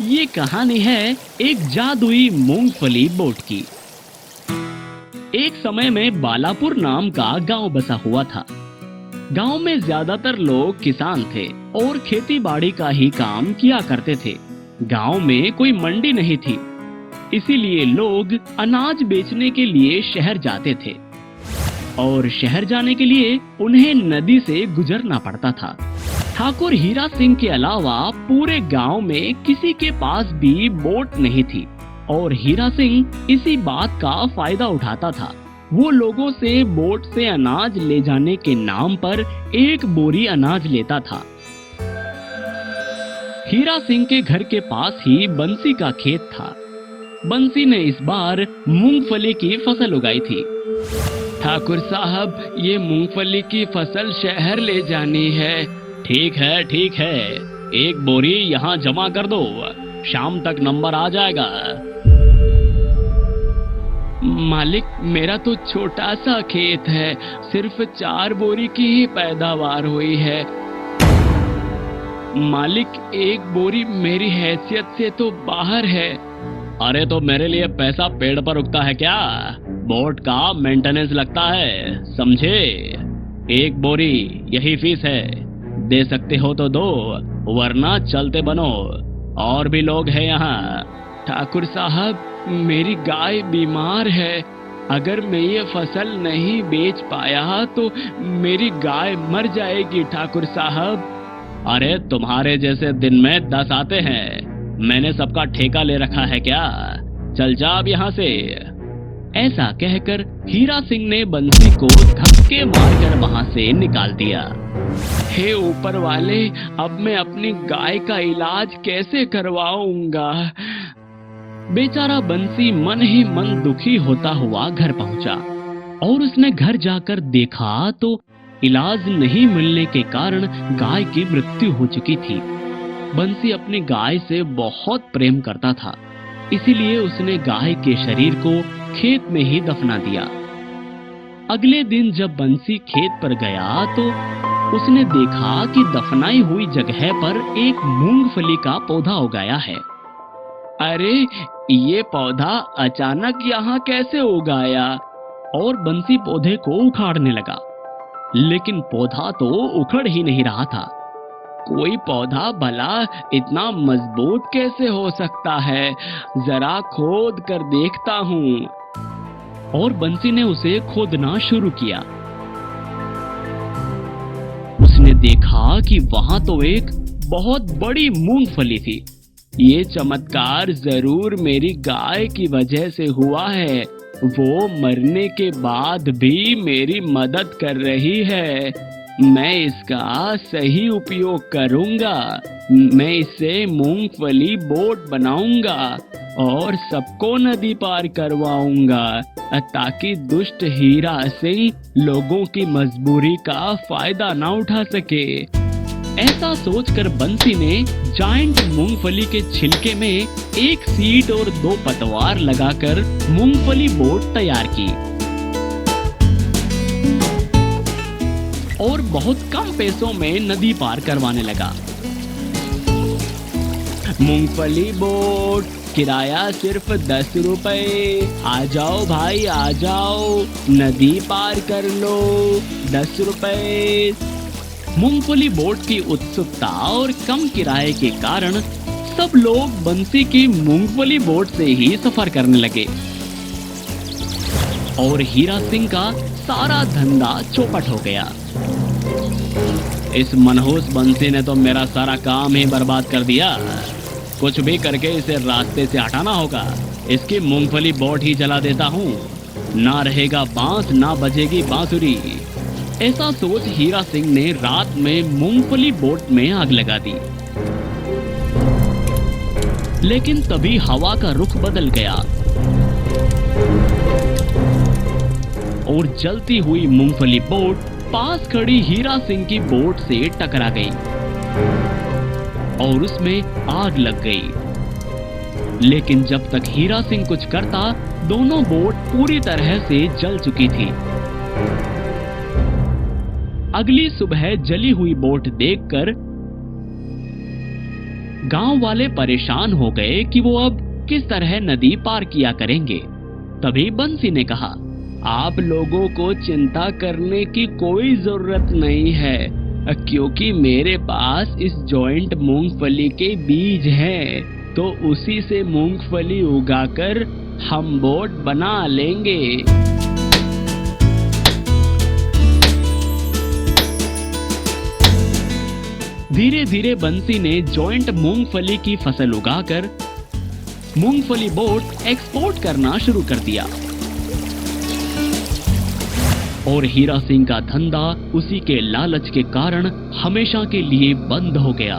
ये कहानी है एक जादुई मूंगफली बोट की। एक समय में बालापुर नाम का गांव बसा हुआ था। गांव में ज्यादातर लोग किसान थे और खेती बाड़ी का ही काम किया करते थे। गांव में कोई मंडी नहीं थी, इसीलिए लोग अनाज बेचने के लिए शहर जाते थे और शहर जाने के लिए उन्हें नदी से गुजरना पड़ता था। ठाकुर हीरा सिंह के अलावा पूरे गांव में किसी के पास भी बोट नहीं थी और हीरा सिंह इसी बात का फायदा उठाता था। वो लोगों से बोट से अनाज ले जाने के नाम पर एक बोरी अनाज लेता था। हीरा सिंह के घर के पास ही बंसी का खेत था। बंसी ने इस बार मूंगफली की फसल उगाई थी। ठाकुर साहब, ये मूंगफली की फसल शहर ले जानी है। ठीक है, एक बोरी यहाँ जमा कर दो, शाम तक नंबर आ जाएगा। मालिक, मेरा तो छोटा सा खेत है, सिर्फ 4 बोरी की ही पैदावार हुई है। मालिक, 1 बोरी मेरी हैसियत से तो बाहर है। अरे तो मेरे लिए पैसा पेड़ पर उगता है क्या? बोट का मेंटेनेंस लगता है, समझे? 1 बोरी यही फीस है, दे सकते हो तो दो, वरना चलते बनो, और भी लोग हैं यहाँ। ठाकुर साहब, मेरी गाय बीमार है, अगर मैं ये फसल नहीं बेच पाया तो मेरी गाय मर जाएगी ठाकुर साहब। अरे तुम्हारे जैसे दिन में 10 आते हैं, मैंने सबका ठेका ले रखा है क्या? चल जा अब यहाँ से। ऐसा कहकर हीरा सिंह ने बंसी को धक्के मारकर वहां से निकाल दिया। हे ऊपर वाले, अब मैं अपनी गाय का इलाज कैसे करवाऊंगा? बेचारा बंसी मन ही मन दुखी होता हुआ घर पहुंचा और उसने घर जाकर देखा तो इलाज नहीं मिलने के कारण गाय की मृत्यु हो चुकी थी। बंसी अपनी गाय से बहुत प्रेम करता था, इसीलिए उसने गाय के शरीर को खेत में ही दफना दिया। अगले दिन जब बंसी खेत पर गया तो उसने देखा कि दफनाई हुई जगह पर एक मूंगफली का पौधा उगाया है। अरे, ये पौधा अचानक यहाँ कैसे उगाया? और बंसी पौधे को उखाड़ने लगा, लेकिन पौधा तो उखड़ ही नहीं रहा था। कोई पौधा भला इतना मजबूत कैसे हो सकता है? जरा खोद कर देखता हूँ। और बंसी ने उसे खोदना शुरू किया। उसने देखा कि वहां तो एक बहुत बड़ी मूंगफली थी। ये चमत्कार जरूर मेरी गाय की वजह से हुआ है। वो मरने के बाद भी मेरी मदद कर रही है। मैं इसका सही उपयोग करूंगा। मैं इससे मूंगफली बोट बनाऊंगा और सबको नदी पार करवाऊंगा, ताकि दुष्ट हीरा सिंह लोगों की मजबूरी का फायदा ना उठा सके। ऐसा सोचकर बंसी ने जायंट मूंगफली के छिलके में एक सीट और 2 पतवार लगाकर मूंगफली बोट तैयार की और बहुत कम पैसों में नदी पार करवाने लगा। मूंगफली बोट, किराया सिर्फ 10 रुपए। आ जाओ भाई, आ जाओ, नदी पार कर लो, 10 रुपए। मूंगफली बोट की उत्सुकता और कम किराए के कारण सब लोग बंसी की मूंगफली बोट से ही सफर करने लगे और हीरा सिंह का सारा धंधा चौपट हो गया। इस मनहूस बंसी ने तो मेरा सारा काम ही बर्बाद कर दिया। कुछ भी करके इसे रास्ते से हटाना होगा। इसकी मूंगफली बोट ही जला देता हूँ। ना रहेगा बांस, ना बजेगी बांसुरी। ऐसा सोच हीरा सिंह ने रात में मूंगफली बोट में आग लगा दी। लेकिन तभी हवा का रुख बदल गया और जलती हुई मूंगफली बोट पास खड़ी हीरा सिंह की बोट से टकरा गई और उसमें आग लग गई। लेकिन जब तक हीरा सिंह कुछ करता, दोनों बोट पूरी तरह से जल चुकी थी। अगली सुबह जली हुई बोट देखकर गांव वाले परेशान हो गए कि वो अब किस तरह नदी पार किया करेंगे। तभी बंसी ने कहा, आप लोगों को चिंता करने की कोई जरूरत नहीं है, क्योंकि मेरे पास इस जॉइंट मूंगफली के बीज हैं, तो उसी से मूंगफली उगाकर हम बोट बना लेंगे। धीरे धीरे बंसी ने जॉइंट मूंगफली की फसल उगाकर मूंगफली बोट एक्सपोर्ट करना शुरू कर दिया और हीरा सिंह का धंधा उसी के लालच के कारण हमेशा के लिए बंद हो गया।